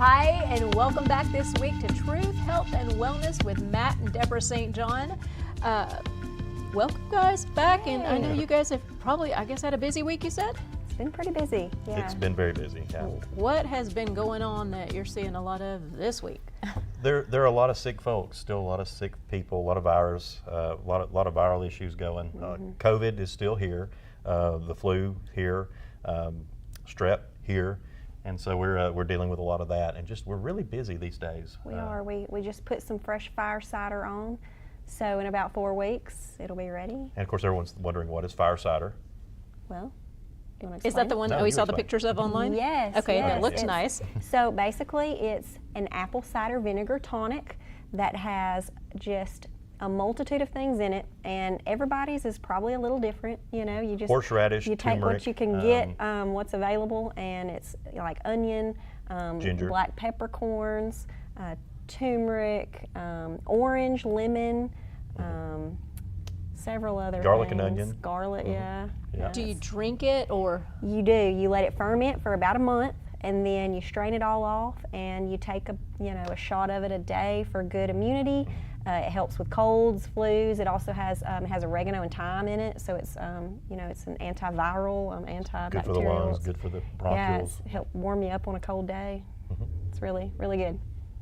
Hi, and welcome back this week to Truth, Health, and Wellness with Matt and Deborah St. John. Welcome, guys, back, and I know you guys have probably, I guess, had a busy week, you said? It's been pretty busy, yeah. It's been very busy, yeah. What has been going on that you're seeing a lot of this week? There are a lot of sick folks, still a lot of sick people, a lot of virus, a lot of viral issues going. COVID is still here, the flu here, strep here. And so we're dealing with a lot of that, and we're really busy these days. We are. We just put some fresh fire cider on, so in about 4 weeks it'll be ready. And of course, everyone's wondering, what is fire cider? Well, do you want to Is that the one that we saw the pictures of online? Yes. Okay, yes. that looks nice. So basically, it's an apple cider vinegar tonic that has just a multitude of things in it, and everybody's is probably a little different. You know, you just horseradish, you take turmeric, what you can get, what's available, and it's like onion, ginger, black peppercorns, turmeric, orange, lemon, several other garlic things. and onion. Garlic, yeah. Do you drink it, or? You do. You let it ferment for about a month, and then you strain it all off, and you take a shot of it a day for good immunity. It helps with colds, flus. It also has oregano and thyme in it, so it's it's an antiviral, antibacterial. Good for the lungs, good for the bronchioles. Yeah, it's help warm you up on a cold day. It's really, really good.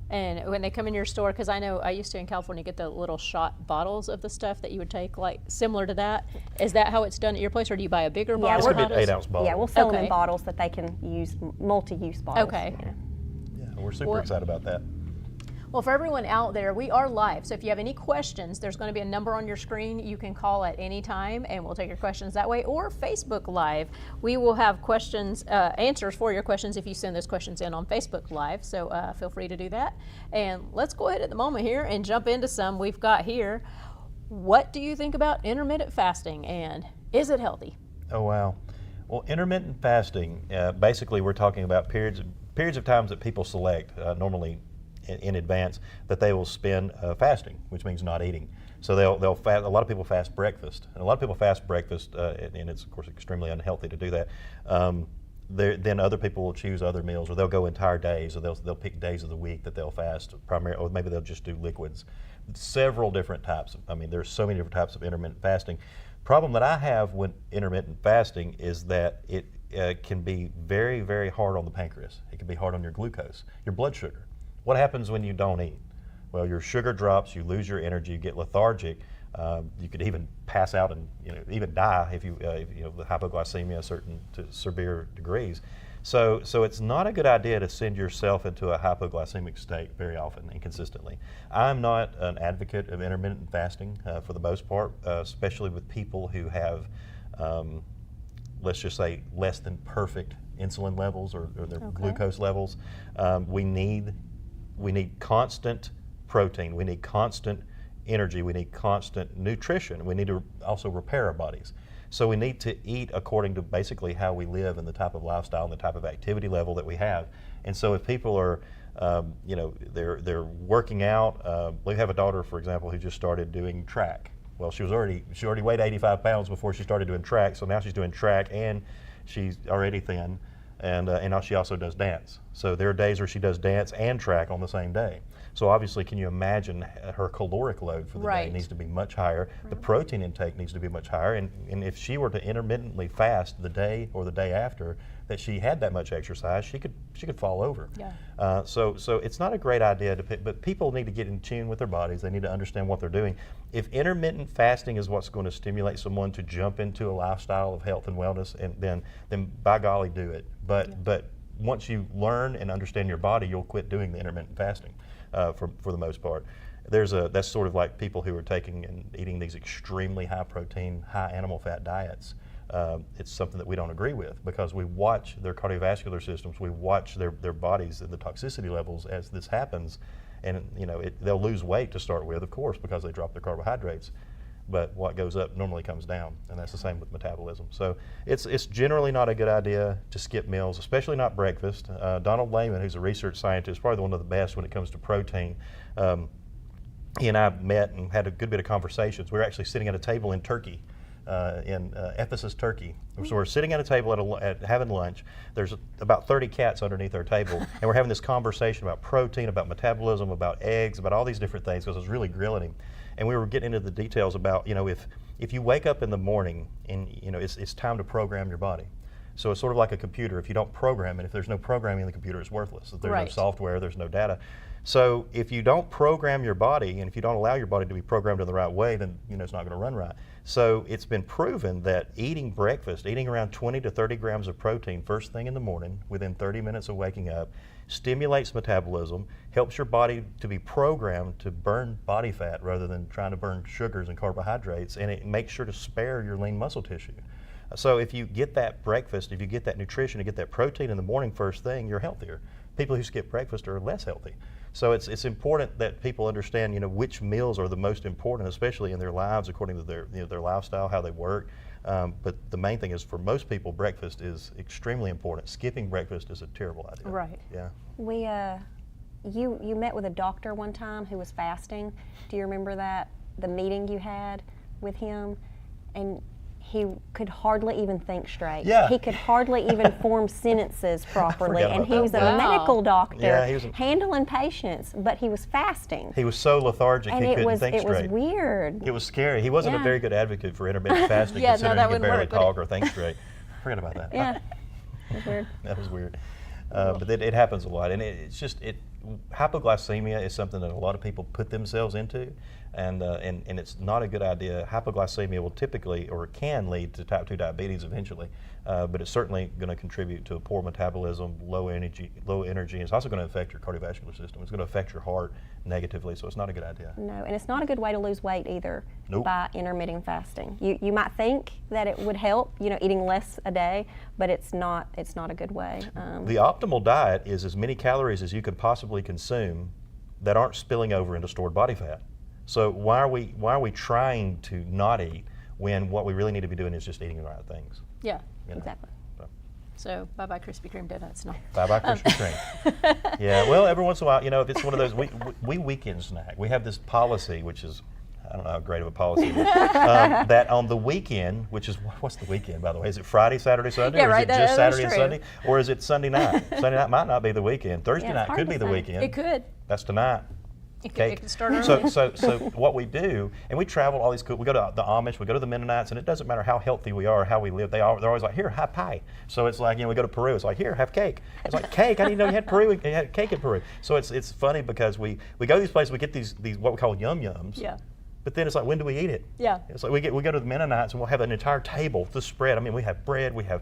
And when they come in your store, because I know I used to in California get the little shot bottles of the stuff that you would take, like similar to that. Is that how it's done at your place, or do you buy a bigger bottle? It's going to be an 8-ounce bottle. Yeah, we'll sell them in bottles that they can use, multi-use bottles. Okay. Yeah, we're super excited about that. Well, for everyone out there, we are live, so if you have any questions, there's going to be a number on your screen. You can call at any time, and we'll take your questions that way, or Facebook Live. We will have questions, answers for your questions if you send those questions in on Facebook Live, so feel free to do that. And let's go ahead at the moment here and jump into some we've got here. What do you think about intermittent fasting, and is it healthy? Oh, wow. Well, intermittent fasting, basically we're talking about periods of times that people select, normally in advance, that they will spend fasting, which means not eating. So they'll fast. A lot of people fast breakfast, and a lot of people fast breakfast, and it's of course extremely unhealthy to do that. Then other people will choose other meals, or they'll go entire days, or they'll pick days of the week that they'll fast primarily, or maybe they'll just do liquids. Several different types. I mean, there's so many different types of intermittent fasting. Problem that I have with intermittent fasting is that it can be very, very hard on the pancreas. It can be hard on your glucose, your blood sugar. What happens when you don't eat? Well, your sugar drops, you lose your energy, you get lethargic. You could even pass out and even die if the hypoglycemia to severe degrees. So it's not a good idea to send yourself into a hypoglycemic state very often and consistently. I'm not an advocate of intermittent fasting for the most part, especially with people who have, let's just say, less than perfect insulin levels or their glucose levels. We need constant protein, we need constant energy, we need constant nutrition, we need to also repair our bodies. So we need to eat according to basically how we live and the type of lifestyle and the type of activity level that we have. And so if people are, they're working out, we have a daughter, for example, who just started doing track. Well, she already weighed 85 pounds before she started doing track, so now she's doing track and she's already thin. And now she also does dance. So there are days where she does dance and track on the same day. So obviously, can you imagine her caloric load for the day needs to be much higher. The protein intake needs to be much higher. And if she were to intermittently fast the day or the day after that she had that much exercise, she could fall over. Yeah. So it's not a great idea to pick, but people need to get in tune with their bodies. They need to understand what they're doing. If intermittent fasting is what's going to stimulate someone to jump into a lifestyle of health and wellness, and then by golly, do it. But once you learn and understand your body, you'll quit doing the intermittent fasting for the most part. That's sort of like people who are taking and eating these extremely high protein, high animal fat diets. It's something that we don't agree with, because we watch their cardiovascular systems, we watch their bodies and the toxicity levels as this happens, and they'll lose weight to start with, of course, because they drop their carbohydrates. But what goes up normally comes down, and that's the same with metabolism. So it's generally not a good idea to skip meals, especially not breakfast. Donald Lehman, who's a research scientist, probably one of the best when it comes to protein, he and I met and had a good bit of conversations. We were actually sitting at a table in Turkey, in Ephesus, Turkey. So we're sitting at a table at having lunch. There's about 30 cats underneath our table, and we're having this conversation about protein, about metabolism, about eggs, about all these different things, because I was really grilling him. And we were getting into the details about, if you wake up in the morning and it's time to program your body. So it's sort of like a computer. If you don't program it, if there's no programming in the computer, it's worthless. If there's no software, there's no data. So if you don't program your body, and if you don't allow your body to be programmed in the right way, then it's not going to run right. So it's been proven that eating breakfast, eating around 20 to 30 grams of protein first thing in the morning, within 30 minutes of waking up, stimulates metabolism, helps your body to be programmed to burn body fat rather than trying to burn sugars and carbohydrates, and it makes sure to spare your lean muscle tissue. So if you get that breakfast, if you get that nutrition, you get that protein in the morning first thing, you're healthier. People who skip breakfast are less healthy. So it's important that people understand, which meals are the most important, especially in their lives, according to their lifestyle, how they work. But the main thing is, for most people, breakfast is extremely important. Skipping breakfast is a terrible idea. Right. Yeah. You met with a doctor one time who was fasting. Do you remember that? The meeting you had with him, and he could hardly even think straight. Yeah. He could hardly even form sentences properly, and he was a medical doctor handling patients, but he was fasting. He was so lethargic he couldn't think straight. It was weird. It was scary. He wasn't a very good advocate for intermittent fasting, Yeah, considering that he could wouldn't barely work, would talk or think straight. Forget about that. Yeah, it was weird. That was weird. But it happens a lot, and hypoglycemia is something that a lot of people put themselves into, and it's not a good idea. Hypoglycemia will typically, or can lead to type 2 diabetes eventually, but it's certainly going to contribute to a poor metabolism, low energy, and it's also going to affect your cardiovascular system. It's going to affect your heart negatively, so it's not a good idea. No, and it's not a good way to lose weight either. Nope. By intermittent fasting. You might think that it would help, eating less a day, but it's not a good way. The optimal diet is as many calories as you can possibly consume that aren't spilling over into stored body fat. So why are we trying to not eat when what we really need to be doing is just eating the right things? Yeah. Exactly. So bye-bye Krispy Kreme donuts. No. Bye-bye Krispy Kreme. Yeah, well, every once in a while, if it's one of those, we weekend snack. We have this policy, which is, I don't know how great of a policy it is, that on the weekend, which is, what's the weekend, by the way? Is it Friday, Saturday, Sunday? Yeah, or is right, it just Saturday and true. Sunday? Or is it Sunday night? Sunday night might not be the weekend. Thursday night hard could to be the say. weekend. It could. That's tonight. It Cake. could start early. So what we do, and we travel all these we go to the Amish, we go to the Mennonites, and it doesn't matter how healthy we are or how we live, they're always like, here, have pie. So it's like, we go to Peru, it's like, here, have cake. It's like, cake, I didn't know you had cake in Peru. So it's funny because we go to these places, we get these what we call yum-yums. Yeah. But then it's like, when do we eat it? Yeah. It's like we go to the Mennonites and we'll have an entire table to spread. I mean, we have bread, we have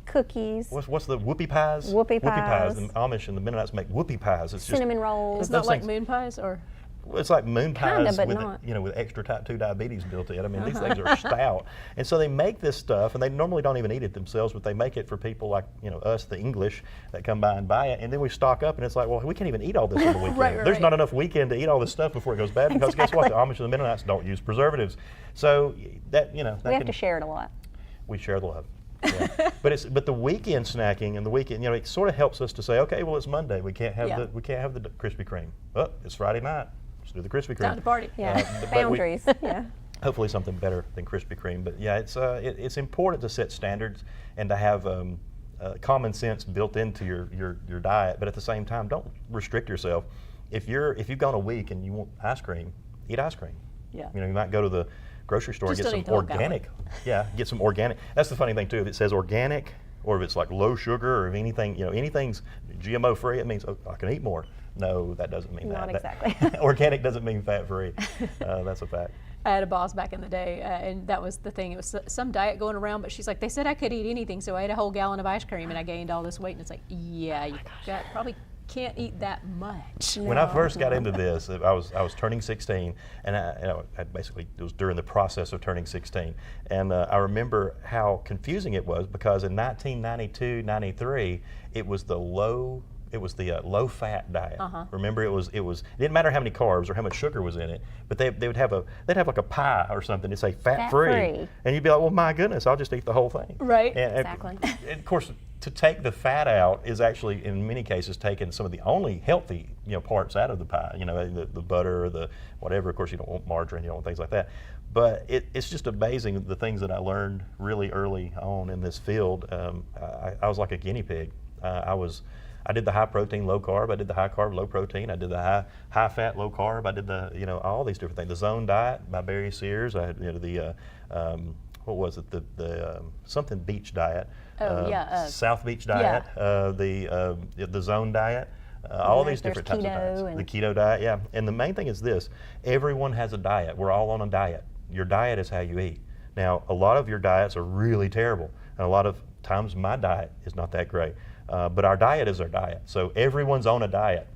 cookies. What's the whoopie pies? Whoopie pies. The Amish and the Mennonites make whoopie pies. It's Cinnamon rolls. It's not those like things- moon pies, or? Well, it's like moon Kinda, pies but with not. with extra type 2 diabetes built in. I mean, these things are stout, and so they make this stuff, and they normally don't even eat it themselves, but they make it for people like us, the English, that come by and buy it, and then we stock up, and it's like, well, we can't even eat all this on the weekend. Right. There's not enough weekend to eat all this stuff before it goes bad, because guess what? The Amish and the Mennonites don't use preservatives, so that We have to share it a lot. we share the love. Yeah. But the weekend snacking and the weekend, it sort of helps us to say, okay, well, it's Monday, we can't have the Krispy Kreme. Oh, it's Friday night. Let's do the Krispy Kreme. Time to party. Yeah. Boundaries. Yeah. Hopefully something better than Krispy Kreme. But yeah, it's important to set standards and to have common sense built into your diet, but at the same time, don't restrict yourself. If you've gone a week and you want ice cream, eat ice cream. Yeah. You know, you might go to the grocery store Just and don't get eat some the whole gallon. organic. Yeah, get some organic. That's the funny thing too. If it says organic, or if it's like low sugar, or if anything, you know, anything's GMO free, it means, oh, I can eat more. No, that doesn't mean Not that. exactly. Organic doesn't mean fat free. That's a fact. I had a boss back in the day, and that was the thing. It was some diet going around, but she's like, they said I could eat anything, so I ate a whole gallon of ice cream, and I gained all this weight. And it's like, yeah, you probably can't eat that much. When I first got into this, I was turning 16, and I basically, it was during the process of turning 16, and I remember how confusing it was, because in 1992, 93, it was the low fat diet. Remember, it didn't matter how many carbs or how much sugar was in it, but they'd have like a pie or something to say fat free, and you'd be like, well, my goodness, I'll just eat the whole thing. Right. And, Exactly. And of course, to take the fat out is actually, in many cases, taking some of the only healthy, you know, parts out of the pie. You know, the butter or the whatever. Of course, you don't want margarine, you don't want things like that. But it's just amazing the things that I learned really early on in this field. I was like a guinea pig. I did the high protein, low carb. I did the high carb, low protein. I did the high fat, low carb. I did the, you know, all these different things. The zone diet by Barry Sears. I had, you know, the what was it? The something beach diet. South Beach diet. The zone diet. All these different types of diets. The keto diet. Yeah. And the main thing is this: everyone has a diet. We're all on a diet. Your diet is how you eat. Now, a lot of your diets are really terrible, and a lot of times my diet is not that great. But our diet is our diet. So everyone's on a diet.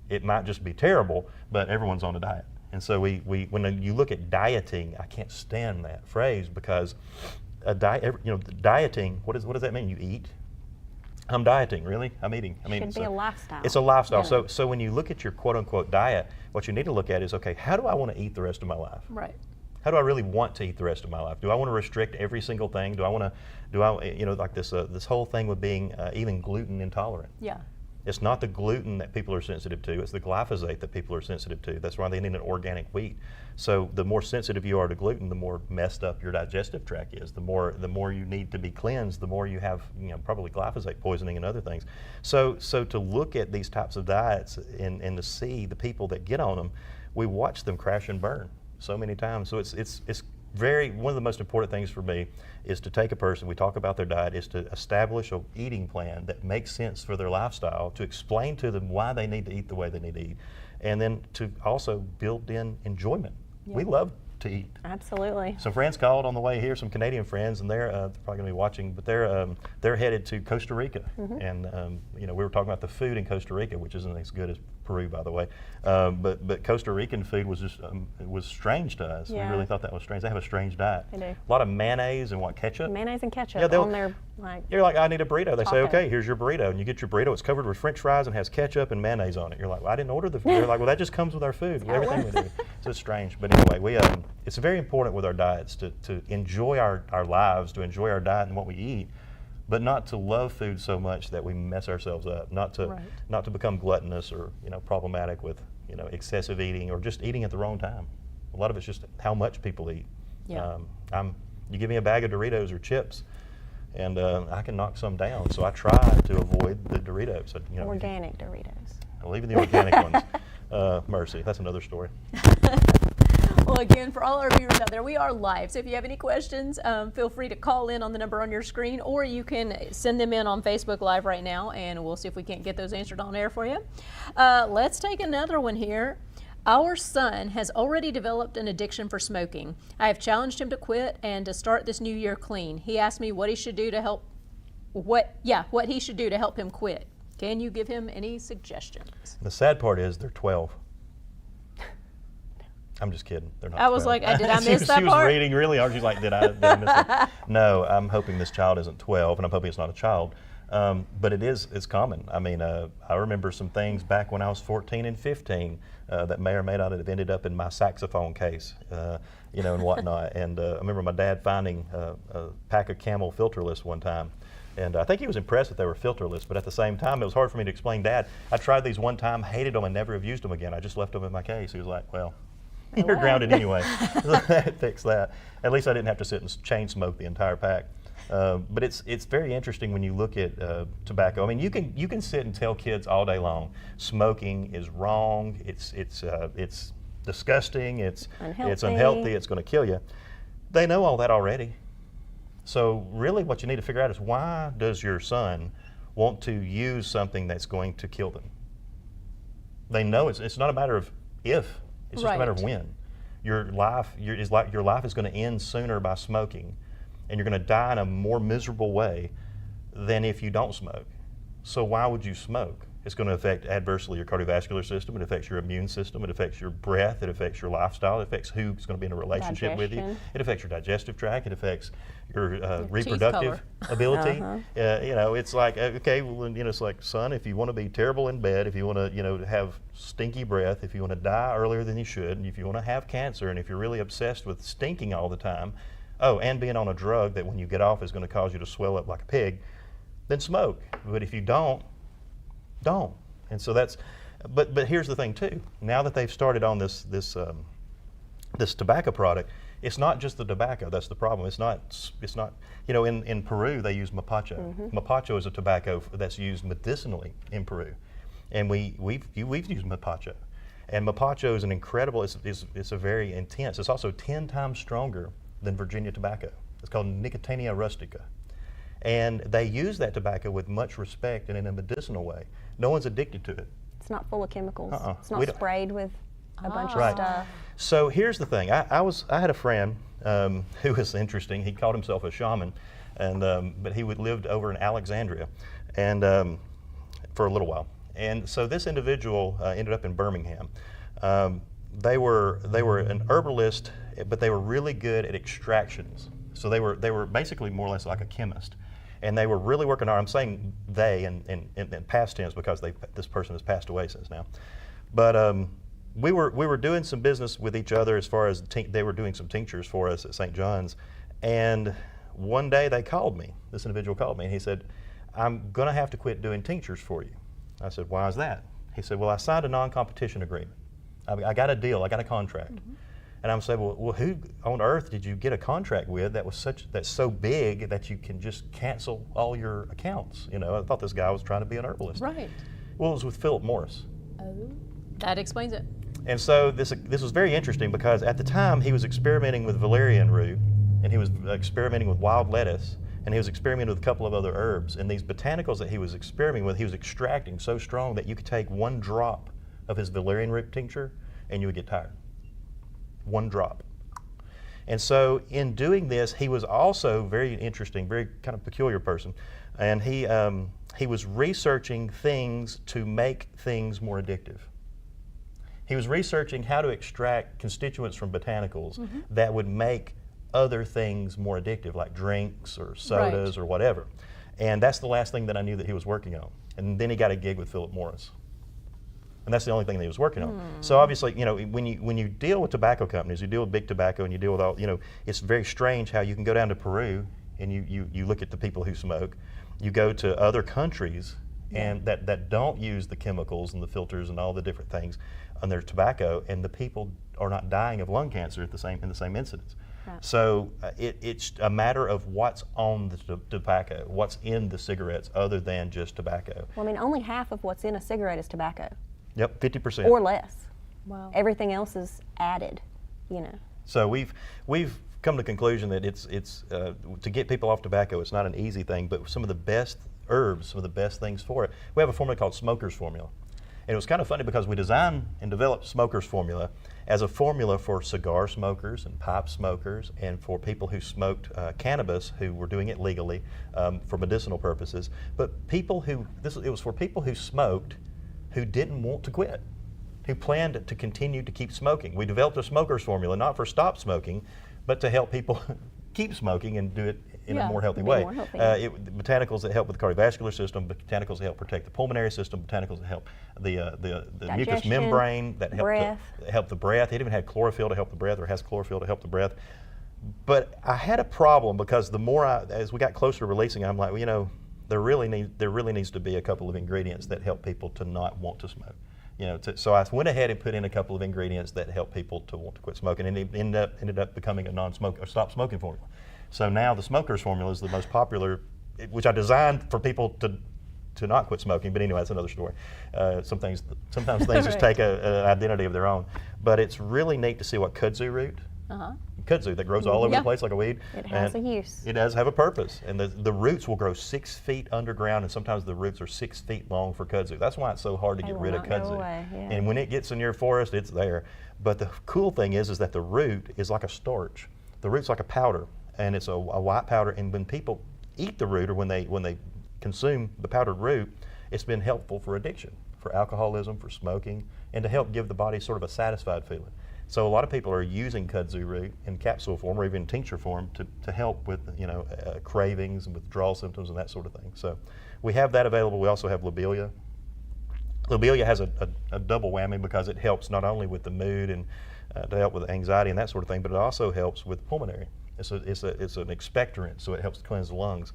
It might just be terrible, but everyone's on a diet. And so when you look at dieting, I can't stand that phrase, because dieting, what does that mean? You eat? I'm dieting, really? I'm eating. I mean, Should be a lifestyle. It's a lifestyle. Yeah. So when you look at your quote unquote diet, what you need to look at is, okay, how do I want to eat the rest of my life? Right. How do I really want to eat the rest of my life? Do I want to restrict every single thing? Do I you know, like this whole thing with being even gluten intolerant? Yeah. It's not the gluten that people are sensitive to, it's the glyphosate that people are sensitive to. That's why they need an organic wheat. So the more sensitive you are to gluten, the more messed up your digestive tract is. The more you need to be cleansed, the more you have, you know, probably glyphosate poisoning and other things. So to look at these types of diets and to see the people that get on them, we watch them crash and burn so many times. So it's very, one of the most important things for me is to take a person, we talk about their diet, is to establish an eating plan that makes sense for their lifestyle, to explain to them why they need to eat the way they need to eat, and then to also build in enjoyment. Yeah. We love to eat. Absolutely. Some friends called on the way here, some Canadian friends, and they're probably going to be watching, but they're headed to Costa Rica, and you know, we were talking about the food in Costa Rica, which isn't as good as Peru, by the way, but Costa Rican food was just it was strange to us. Yeah. We really thought that was strange. They have a strange diet. They do. A lot of mayonnaise and ketchup. Mayonnaise and ketchup Yeah, on their, like, You're like, I need a burrito. They say, taco. okay, here's your burrito, and you get your burrito. It's covered with French fries and has ketchup and mayonnaise on it. You're like, well, I didn't order the food. They're like, well, that just comes with our food, with how it everything we do. So it's strange, but anyway, it's very important with our diets to enjoy our lives, to enjoy our diet and what we eat, but not to love food so much that we mess ourselves up. Not to become gluttonous or, you know, problematic with, you know, excessive eating or just eating at the wrong time. A lot of it's just how much people eat. Yeah. You give me a bag of Doritos or chips, and I can knock some down. So I try to avoid the Doritos. So, you know, organic Doritos. well, even the organic ones. Mercy, that's another story. Well, again, for all our viewers out there, we are live. So if you have any questions, feel free to call in on the number on your screen, or you can send them in on Facebook Live right now, and we'll see if we can't get those answered on air for you. Let's take another one here. Our son has already developed an addiction for smoking. I have challenged him to quit and to start this new year clean. He asked me what he should do to help him quit. Can you give him any suggestions? The sad part is they're 12. I'm just kidding. They're not. I was 12. like, did I miss that She was part? reading really hard. She's like, did I miss it? No, I'm hoping this child isn't 12, and I'm hoping it's not a child. But it's common. I mean, I remember some things back when I was 14 and 15 that may or may not have ended up in my saxophone case, you know, and whatnot. And I remember my dad finding a pack of Camel filterless one time. And I think he was impressed that they were filterless, but at the same time, it was hard for me to explain, Dad, I tried these one time, hated them, and never have used them again. I just left them in my case. He was like, well, you're grounded anyway. So that fixed that. At least I didn't have to sit and chain smoke the entire pack. But it's very interesting when you look at tobacco. I mean, you can sit and tell kids all day long, smoking is wrong. It's disgusting. It's unhealthy. It's going to kill you. They know all that already. So really, what you need to figure out is, why does your son want to use something that's going to kill them? They know it's not a matter of if, it's just a matter of when. Your life is going to end sooner by smoking, and you're going to die in a more miserable way than if you don't smoke. So why would you smoke? It's going to affect adversely your cardiovascular system. It affects your immune system. It affects your breath. It affects your lifestyle. It affects who's going to be in a relationship with you. It affects your digestive tract. It affects your reproductive ability. You know, it's like, okay, well, you know, it's like, son, if you want to be terrible in bed, if you want to, you know, have stinky breath, if you want to die earlier than you should, and if you want to have cancer, and if you're really obsessed with stinking all the time, and being on a drug that when you get off is going to cause you to swell up like a pig, then smoke. But if you don't. And so that's, but here's the thing too. Now that they've started on this tobacco product, it's not just the tobacco that's the problem. It's not, you know, in Peru they use mapacho. Mapacho is a tobacco that's used medicinally in Peru, and we've used mapacho. And mapacho is an incredible, it's a very intense, it's also 10 times stronger than Virginia tobacco. It's called Nicotiana rustica. And they use that tobacco with much respect and in a medicinal way. No one's addicted to it. It's not full of chemicals. It's not sprayed with a bunch of Right. stuff. So here's the thing. I had a friend who was interesting. He called himself a shaman, and but he lived over in Alexandria, and for a little while. And so this individual ended up in Birmingham. They were an herbalist, but they were really good at extractions. So they were basically more or less like a chemist. And they were really working hard. I'm saying they in past tense because this person has passed away since now. But we were doing some business with each other as far as they were doing some tinctures for us at St. John's. And one day they called me. This individual called me and he said, "I'm going to have to quit doing tinctures for you." I said, "Why is that?" He said, "Well, I signed a non-competition agreement. I got a deal. I got a contract." And I'm saying, well, who on earth did you get a contract with that's so big that you can just cancel all your accounts? You know, I thought this guy was trying to be an herbalist. Right. Well, it was with Philip Morris. Oh, that explains it. And so this was very interesting because at the time he was experimenting with valerian root, and he was experimenting with wild lettuce, and he was experimenting with a couple of other herbs. And these botanicals that he was experimenting with, he was extracting so strong that you could take 1 drop of his valerian root tincture and you would get tired. 1 drop. And so in doing this, he was also very interesting, very kind of peculiar person. And he was researching things to make things more addictive. He was researching how to extract constituents from botanicals that would make other things more addictive, like drinks or sodas or whatever. And that's the last thing that I knew that he was working on. And then he got a gig with Philip Morris. And that's the only thing that he was working on. So obviously, you know, when you deal with tobacco companies, you deal with big tobacco and you deal with all, you know, it's very strange how you can go down to Peru and you look at the people who smoke. You go to other countries and that don't use the chemicals and the filters and all the different things on their tobacco, and the people are not dying of lung cancer in the same incidence. Right. So it's a matter of what's on the tobacco, what's in the cigarettes other than just tobacco. Well, I mean, only half of what's in a cigarette is tobacco. Yep, 50%. Or less. Wow. Everything else is added, you know. So we've come to the conclusion that it's to get people off tobacco, it's not an easy thing, but some of the best herbs, some of the best things for it. We have a formula called Smoker's Formula. And it was kind of funny because we designed and developed Smoker's Formula as a formula for cigar smokers and pipe smokers and for people who smoked cannabis who were doing it legally for medicinal purposes. But people it was for people who smoked who didn't want to quit, who planned to continue to keep smoking. We developed a Smoker's Formula not for stop smoking, but to help people keep smoking and do it in a more healthy way. Botanicals that help with the cardiovascular system, botanicals that help protect the pulmonary system, botanicals that help the mucous membrane, that help the breath. It even had chlorophyll to help the breath, or has chlorophyll to help the breath. But I had a problem because the more as we got closer to releasing, I'm like, well, you know, there really needs to be a couple of ingredients that help people to not want to smoke. You know, so I went ahead and put in a couple of ingredients that help people to want to quit smoking, and it ended up becoming a non-smoke or stop smoking formula. So now the smoker's formula is the most popular, which I designed for people to not quit smoking, but anyway, that's another story. Sometimes things just take an identity of their own. But it's really neat to see what kudzu root, kudzu that grows all over the place like a weed. It has a use. It does have a purpose, and the roots will grow 6 feet underground, and sometimes the roots are 6 feet long for kudzu. That's why it's so hard to get rid of kudzu. And when it gets in your forest, it's there. But the cool thing is that the root is like a starch. The root's like a powder, and it's a white powder. And when people eat the root, or when they consume the powdered root, it's been helpful for addiction, for alcoholism, for smoking, and to help give the body sort of a satisfied feeling. So a lot of people are using kudzu root in capsule form or even tincture form to help with cravings and withdrawal symptoms and that sort of thing. So we have that available. We also have lobelia. Lobelia has a double whammy because it helps not only with the mood and to help with anxiety and that sort of thing, but it also helps with pulmonary. It's an expectorant, so it helps cleanse the lungs.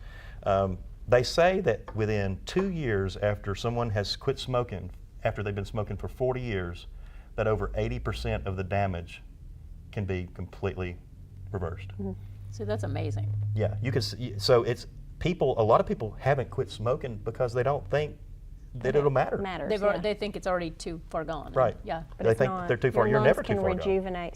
They say that within 2 years after someone has quit smoking, after they've been smoking for 40 years, that over 80% of the damage can be completely reversed. So that's amazing. Yeah, you can. So it's people. A lot of people haven't quit smoking because they don't think that it'll matter. They think it's already too far gone. Right. Yeah. But they think they're too far. You're never too far gone. Your lungs can rejuvenate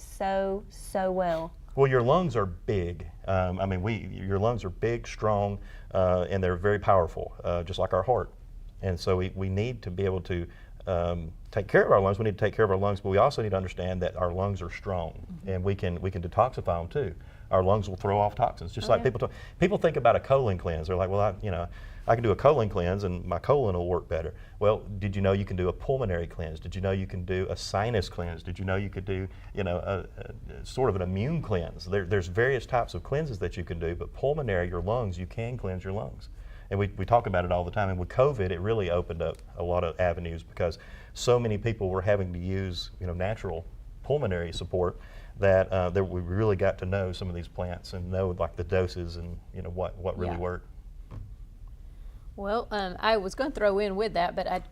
so well. Well, your lungs are big. Your lungs are big, strong, and they're very powerful, just like our heart. And so we need to be able to take care of our lungs. We need to take care of our lungs, but we also need to understand that our lungs are strong, and we can detoxify them too. Our lungs will throw off toxins, just like people think about a colon cleanse. They're like, well, I can do a colon cleanse and my colon will work better. Well, did you know you can do a pulmonary cleanse? Did you know you can do a sinus cleanse? Did you know you could do, a sort of an immune cleanse? There's various types of cleanses that you can do, but pulmonary, your lungs, you can cleanse your lungs. And we talk about it all the time. And with COVID, it really opened up a lot of avenues because so many people were having to use, natural pulmonary support that we really got to know some of these plants and know like the doses and what really worked. Well, I was going to throw in with that, but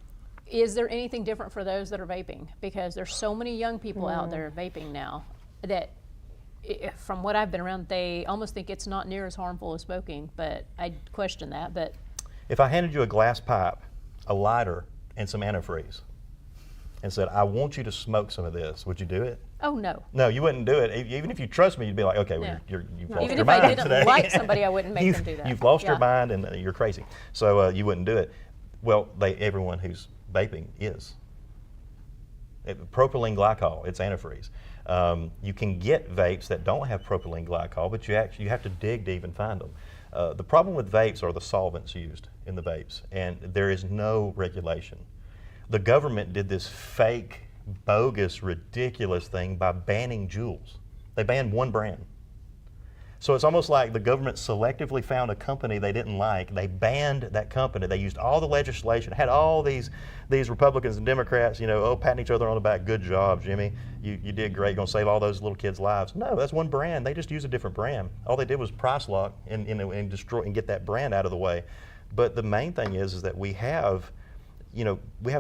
is there anything different for those that are vaping? Because there's so many young people out there vaping now that, from what I've been around, they almost think it's not near as harmful as smoking, but I question that. But if I handed you a glass pipe, a lighter, and some antifreeze, and said, I want you to smoke some of this, would you do it? Oh, no. No, you wouldn't do it. Even if you trust me, you'd be like, okay, well, you've lost Even your if mind I didn't today. like somebody, I wouldn't make them do that. You've lost your mind and you're crazy. So you wouldn't do it. Well, everyone who's vaping is. Propylene glycol, it's antifreeze. You can get vapes that don't have propylene glycol, but you have to dig deep and find them. The problem with vapes are the solvents used in the vapes, and there is no regulation. The government did this fake, bogus, ridiculous thing by banning Juuls. They banned one brand. So it's almost like the government selectively found a company they didn't like. They banned that company. They used all the legislation, had all these Republicans and Democrats, patting each other on the back. Good job, Jimmy. You did great. You're going to save all those little kids' lives. No, that's one brand. They just used a different brand. All they did was price lock and destroy and get that brand out of the way. But the main thing is that we have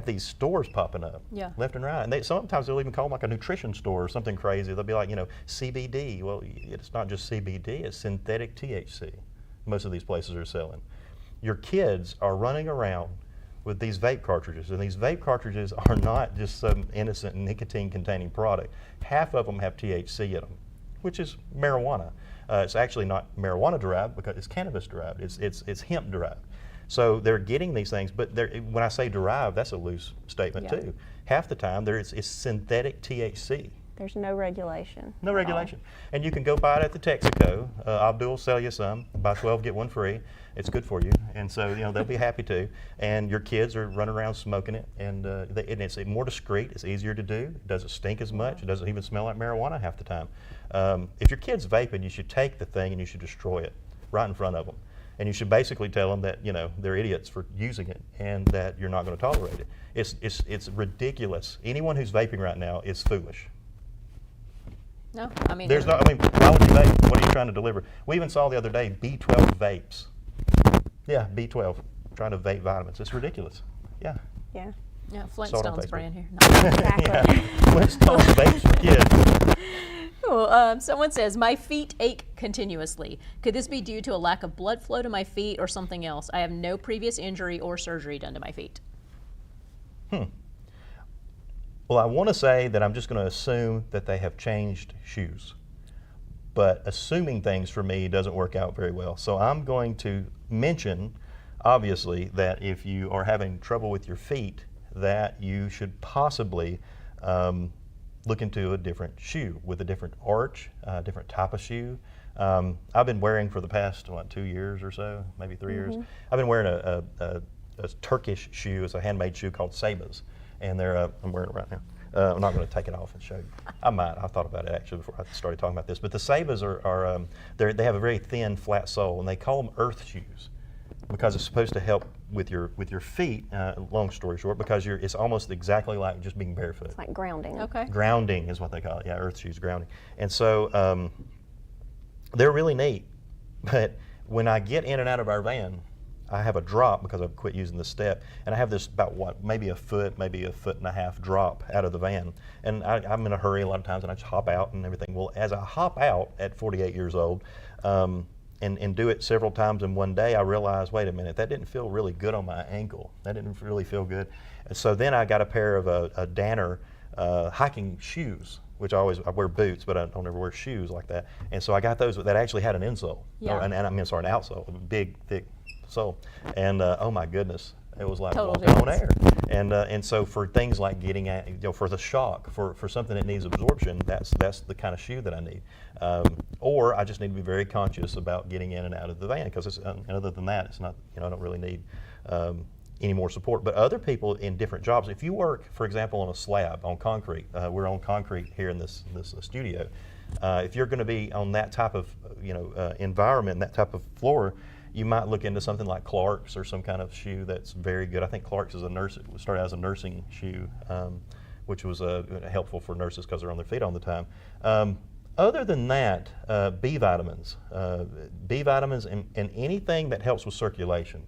these stores popping up left and right. And sometimes they'll even call them like a nutrition store or something crazy. They'll be like, CBD. Well, it's not just CBD, it's synthetic THC. Most of these places are selling. Your kids are running around with these vape cartridges, and these vape cartridges are not just some innocent nicotine-containing product. Half of them have THC in them, which is marijuana. It's actually not marijuana-derived because it's cannabis-derived. It's hemp-derived. So they're getting these things, but when I say derived, that's a loose statement too. Half the time it's synthetic THC. There's no regulation. No regulation. And you can go buy it at the Texaco. Abdul will sell you some. Buy 12, get one free. It's good for you. And so they'll be happy to. And your kids are running around smoking it, and it's more discreet. It's easier to do. It doesn't stink as much. It doesn't even smell like marijuana half the time. If your kid's vaping, you should take the thing and you should destroy it right in front of them. And you should basically tell them that they're idiots for using it and that you're not going to tolerate it. It's ridiculous. Anyone who's vaping right now is foolish. No, I mean, why would you vape? What are you trying to deliver? We even saw the other day B12 vapes. Yeah, B12, trying to vape vitamins. It's ridiculous. Yeah. Yeah. Yeah, Flintstones brand here. Exactly. Flintstones vapes for kids. Someone says, my feet ache continuously. Could this be due to a lack of blood flow to my feet or something else? I have no previous injury or surgery done to my feet. Well, I want to say that I'm just going to assume that they have changed shoes. But assuming things for me doesn't work out very well. So I'm going to mention, obviously, that if you are having trouble with your feet, that you should possibly look into a different shoe with a different arch, different type of shoe. I've been wearing for the past, 2 years or so, maybe 3 years, I've been wearing a Turkish shoe. It's a handmade shoe called Sabas. And they're, I'm wearing it right now. I'm not going to take it off and show you. I might. I thought about it actually before I started talking about this. But the Sabas they have a very thin, flat sole, and they call them earth shoes because it's supposed to help with your feet. Long story short, because it's almost exactly like just being barefoot. It's like grounding. Okay. Grounding is what they call it. Yeah, earth shoes, grounding. And so they're really neat. But when I get in and out of our van, I have a drop because I've quit using the step, and I have this about maybe a foot and a half drop out of the van. And I'm in a hurry a lot of times, and I just hop out and everything. Well, as I hop out at 48 years old, and do it several times in one day, I realized, wait a minute, that didn't feel really good on my ankle. That didn't really feel good. And so then I got a pair of a Danner hiking shoes, which I wear boots, but I don't ever wear shoes like that. And so I got those that actually had an insole, an outsole, a big, thick sole. And oh my goodness, it was like Total walking on difference. air. And so for things like getting at, for the shock, for something that needs absorption, that's the kind of shoe that I need. Or I just need to be very conscious about getting in and out of the van, because other than that, it's not, I don't really need any more support. But other people in different jobs, if you work, for example, on a slab, on concrete, we're on concrete here in this studio. If you're going to be on that type of environment, that type of floor, you might look into something like Clark's or some kind of shoe that's very good. I think Clark's is started as a nursing shoe, which was helpful for nurses because they're on their feet all the time. Other than that, B vitamins. B vitamins and anything that helps with circulation.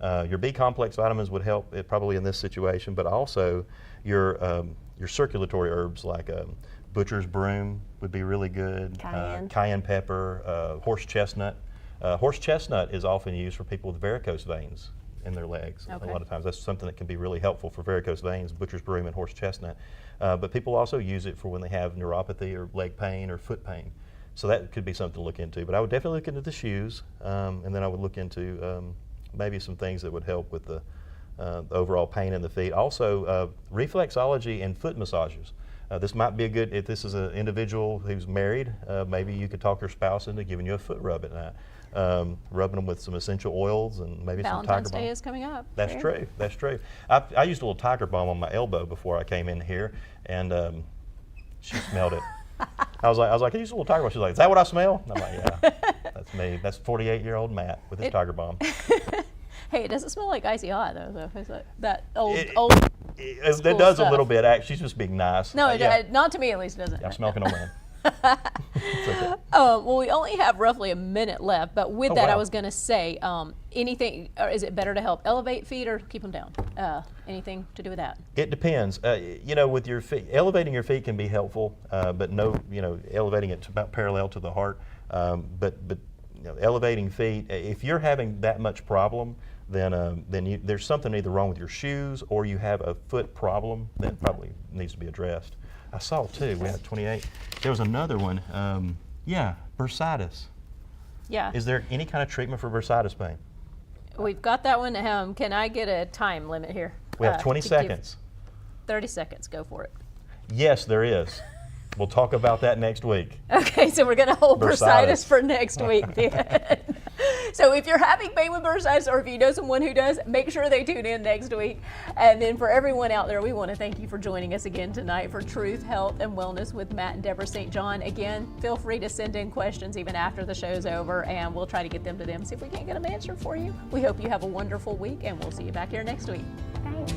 Your B complex vitamins would help probably in this situation, but also your circulatory herbs like butcher's broom would be really good. Cayenne pepper, horse chestnut. Horse chestnut is often used for people with varicose veins in their legs. Okay. A lot of times that's something that can be really helpful for varicose veins, butcher's broom and horse chestnut. But people also use it for when they have neuropathy or leg pain or foot pain. So that could be something to look into. But I would definitely look into the shoes, and then I would look into maybe some things that would help with the overall pain in the feet. Also, reflexology and foot massages. This might be a good, if this is an individual who's married, maybe you could talk your spouse into giving you a foot rub at night. Rubbing them with some essential oils and maybe some Tiger Balm. Valentine's Day is coming up. That's true. That's true. I used a little Tiger Balm on my elbow before I came in here, and she smelled it. I was like, I use a little Tiger Balm. She's like, is that what I smell? And I'm like, yeah, that's me. That's 48-year-old Matt with his Tiger Balm. Hey, it doesn't smell like icy hot though. It's like that old. It does stuff. a little bit. Actually, she's just being nice. No, yeah. not to me at least. It doesn't. I'm smoking on man. Okay. Well, we only have roughly a minute left, but with that, wow. I was going to say, anything, or is it better to help elevate feet or keep them down? Anything to do with that? It depends. With your feet, elevating your feet can be helpful, but elevating it to about parallel to the heart. But elevating feet, if you're having that much problem, then there's something either wrong with your shoes or you have a foot problem that probably needs to be addressed. I saw two. We had 28. There was another one. Bursitis. Yeah. Is there any kind of treatment for bursitis pain? We've got that one. Can I get a time limit here? We have 20 seconds. 30 seconds. Go for it. Yes, there is. We'll talk about that next week. Okay, so we're going to hold bursitis Bursitis. for next week then. So if you're having pain with bursitis, or if you know someone who does, make sure they tune in next week. And then for everyone out there, we want to thank you for joining us again tonight for Truth, Health, and Wellness with Matt and Deborah St. John. Again, feel free to send in questions even after the show's over, and we'll try to get them to them, see if we can't get them answered for you. We hope you have a wonderful week, and we'll see you back here next week. Thanks.